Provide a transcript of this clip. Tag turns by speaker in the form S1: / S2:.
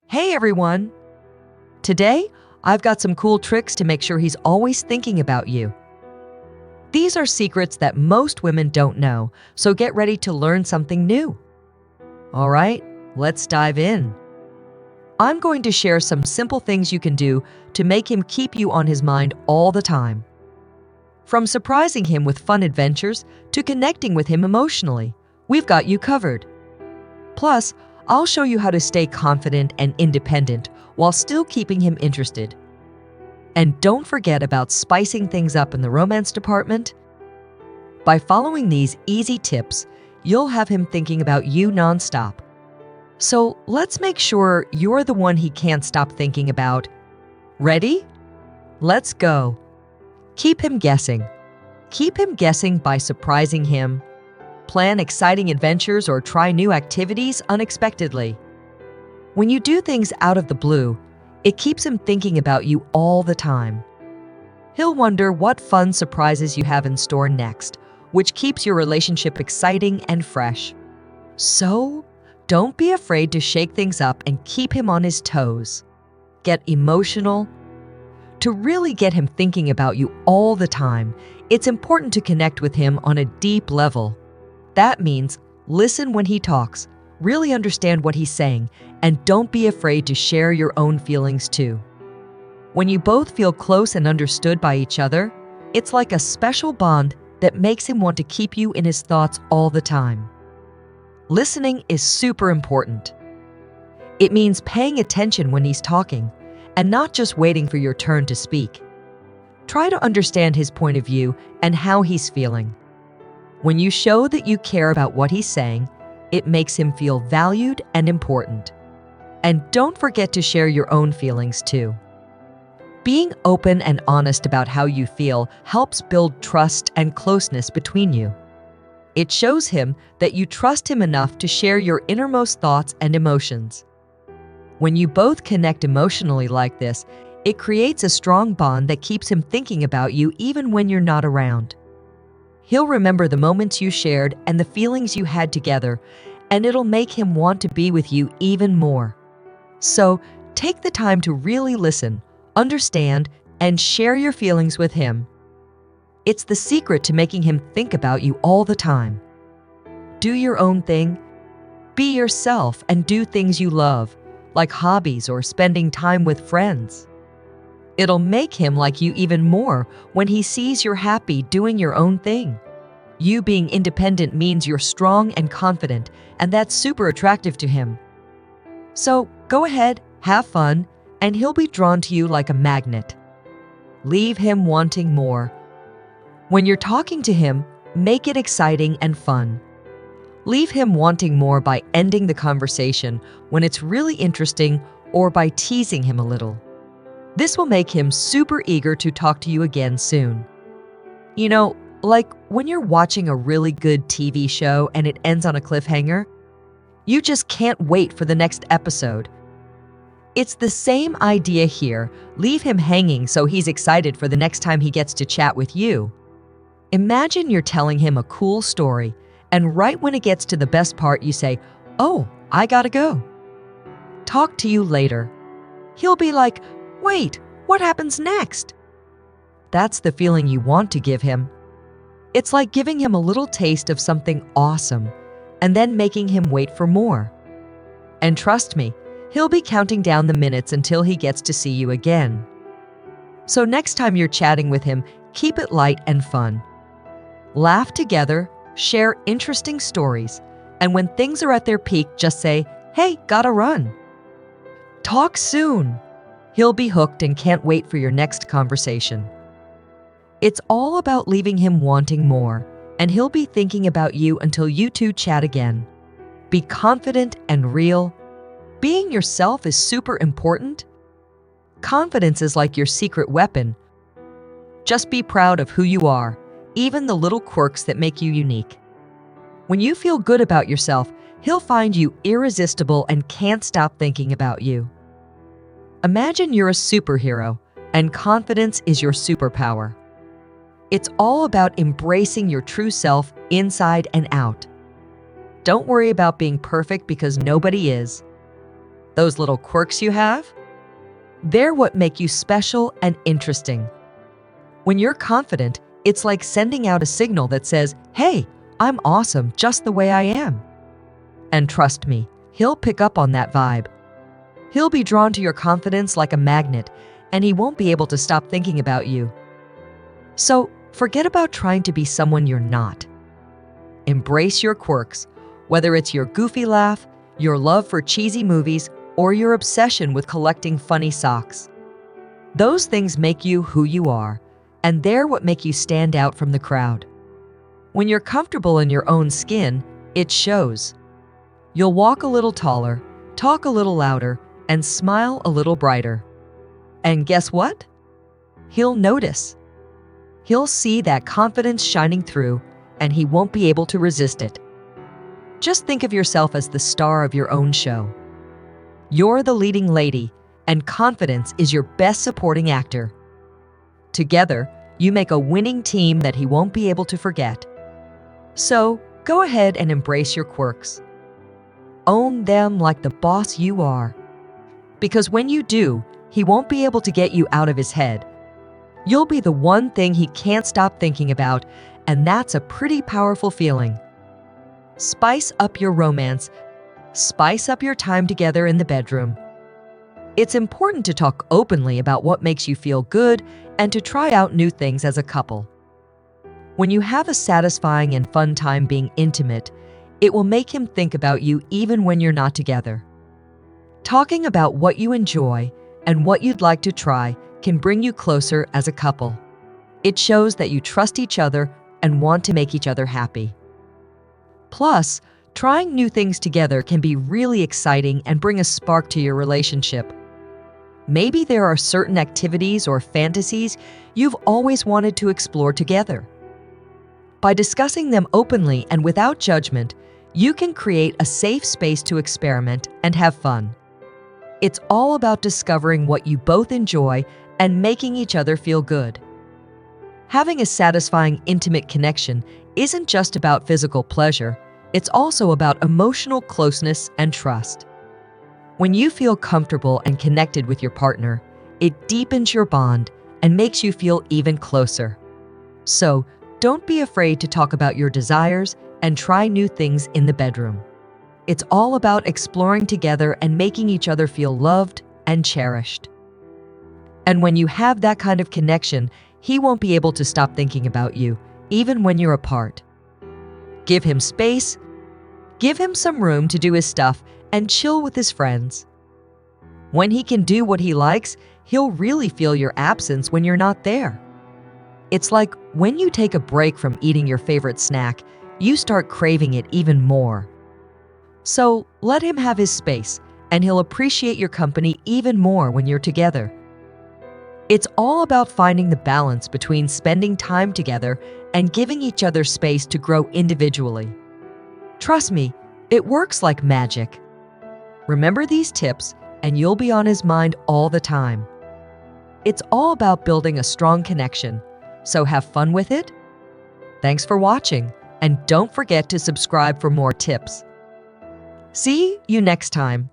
S1: Hey everyone! Today, I've got some cool tricks to make sure he's always thinking about you. These are secrets that most women don't know, so get ready to learn something new. All right, let's dive in. I'm going to share some simple things you can do to make him keep you on his mind all the time. From surprising him with fun adventures to connecting with him emotionally, we've got you covered. Plus, I'll show you how to stay confident and independent while still keeping him interested. And don't forget about spicing things up in the romance department. By following these easy tips, you'll have him thinking about you nonstop. So let's make sure you're the one he can't stop thinking about. Ready? Let's go. Keep him guessing. Keep him guessing by surprising him. Plan exciting adventures or try new activities unexpectedly. When you do things out of the blue, it keeps him thinking about you all the time. He'll wonder what fun surprises you have in store next, which keeps your relationship exciting and fresh. So, don't be afraid to shake things up and keep him on his toes. Get emotional. To really get him thinking about you all the time, it's important to connect with him on a deep level. That means listen when he talks, really understand what he's saying, and don't be afraid to share your own feelings too. When you both feel close and understood by each other, it's like a special bond that makes him want to keep you in his thoughts all the time. Listening is super important. It means paying attention when he's talking and not just waiting for your turn to speak. Try to understand his point of view and how he's feeling. When you show that you care about what he's saying, it makes him feel valued and important. And don't forget to share your own feelings too. Being open and honest about how you feel helps build trust and closeness between you. It shows him that you trust him enough to share your innermost thoughts and emotions. When you both connect emotionally like this, it creates a strong bond that keeps him thinking about you even when you're not around. He'll remember the moments you shared and the feelings you had together, and it'll make him want to be with you even more. So, take the time to really listen, understand, and share your feelings with him. It's the secret to making him think about you all the time. Do your own thing. Be yourself and do things you love, like hobbies or spending time with friends. It'll make him like you even more when he sees you're happy doing your own thing. You being independent means you're strong and confident, and that's super attractive to him. So go ahead, have fun, and he'll be drawn to you like a magnet. Leave him wanting more. When you're talking to him, make it exciting and fun. Leave him wanting more by ending the conversation when it's really interesting or by teasing him a little. This will make him super eager to talk to you again soon. You know, like when you're watching a really good TV show and it ends on a cliffhanger, you just can't wait for the next episode. It's the same idea here. Leave him hanging so he's excited for the next time he gets to chat with you. Imagine you're telling him a cool story, and right when it gets to the best part, you say, "Oh, I gotta go. Talk to you later." He'll be like, "Wait, what happens next?" That's the feeling you want to give him. It's like giving him a little taste of something awesome and then making him wait for more. And trust me, he'll be counting down the minutes until he gets to see you again. So next time you're chatting with him, keep it light and fun. Laugh together, share interesting stories, and when things are at their peak, just say, "Hey, gotta run." Talk soon. He'll be hooked and can't wait for your next conversation. It's all about leaving him wanting more, and he'll be thinking about you until you two chat again. Be confident and real. Being yourself is super important. Confidence is like your secret weapon. Just be proud of who you are, even the little quirks that make you unique. When you feel good about yourself, he'll find you irresistible and can't stop thinking about you. Imagine you're a superhero, and confidence is your superpower. It's all about embracing your true self inside and out. Don't worry about being perfect because nobody is. those little quirks you have, they're what make you special and interesting. When you're confident, it's like sending out a signal that says, "Hey, I'm awesome just the way I am." And trust me, he'll pick up on that vibe. He'll be drawn to your confidence like a magnet, and he won't be able to stop thinking about you. So forget about trying to be someone you're not. Embrace your quirks, whether it's your goofy laugh, your love for cheesy movies, or your obsession with collecting funny socks. Those things make you who you are, and they're what make you stand out from the crowd. When you're comfortable in your own skin, it shows. You'll walk a little taller, talk a little louder, and smile a little brighter. And guess what? He'll notice. He'll see that confidence shining through, and he won't be able to resist it. Just think of yourself as the star of your own show. You're the leading lady, and confidence is your best supporting actor. Together, you make a winning team that he won't be able to forget. So, go ahead and embrace your quirks. Own them like the boss you are. Because when you do, he won't be able to get you out of his head. You'll be the one thing he can't stop thinking about, and that's a pretty powerful feeling. Spice up your romance. Spice up your time together in the bedroom. It's important to talk openly about what makes you feel good and to try out new things as a couple. When you have a satisfying and fun time being intimate, it will make him think about you even when you're not together. Talking about what you enjoy and what you'd like to try can bring you closer as a couple. It shows that you trust each other and want to make each other happy. Plus, trying new things together can be really exciting and bring a spark to your relationship. Maybe there are certain activities or fantasies you've always wanted to explore together. By discussing them openly and without judgment, you can create a safe space to experiment and have fun. It's all about discovering what you both enjoy and making each other feel good. Having a satisfying, intimate connection isn't just about physical pleasure, it's also about emotional closeness and trust. When you feel comfortable and connected with your partner, it deepens your bond and makes you feel even closer. So, don't be afraid to talk about your desires and try new things in the bedroom. It's all about exploring together and making each other feel loved and cherished. And when you have that kind of connection, he won't be able to stop thinking about you, even when you're apart. Give him space, give him some room to do his stuff, and chill with his friends. When he can do what he likes, he'll really feel your absence when you're not there. It's like when you take a break from eating your favorite snack, you start craving it even more. So let him have his space, and he'll appreciate your company even more when you're together. It's all about finding the balance between spending time together and giving each other space to grow individually. Trust me, it works like magic. Remember these tips, and you'll be on his mind all the time. It's all about building a strong connection, so have fun with it. Thanks for watching, and don't forget to subscribe for more tips. See you next time.